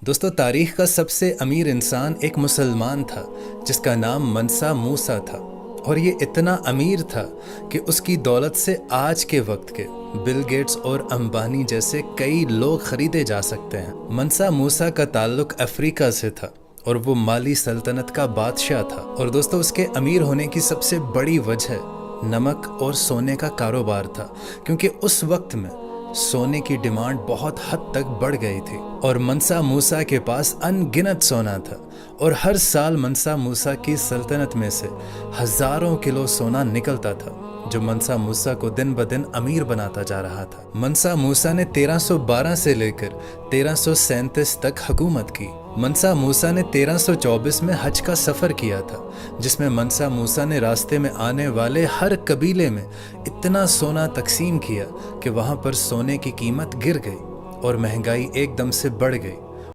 दोस्तों, तारीख का सबसे अमीर इंसान एक मुसलमान था जिसका नाम मनसा मूसा था। और ये इतना अमीर था कि उसकी दौलत से आज के वक्त के बिल गेट्स और अंबानी जैसे कई लोग खरीदे जा सकते हैं। मनसा मूसा का ताल्लुक अफ्रीका से था और वो माली सल्तनत का बादशाह था। और दोस्तों, उसके अमीर होने की सबसे बड़ी वजह नमक और सोने का कारोबार था, क्योंकि उस वक्त में सोने की डिमांड बहुत हद तक बढ़ गई थी और मनसा मूसा के पास अनगिनत सोना था। और हर साल मनसा मूसा की सल्तनत में से हजारों किलो सोना निकलता था, जो मनसा मूसा को दिन ब दिन अमीर बनाता जा रहा था। मनसा मूसा ने 1312 से लेकर 1337 तक हुकूमत की। मनसा मूसा ने 1324 में हज का सफ़र किया था, जिसमें मनसा मूसा ने रास्ते में आने वाले हर कबीले में इतना सोना तकसीम किया कि वहाँ पर सोने की कीमत गिर गई और महंगाई एकदम से बढ़ गई।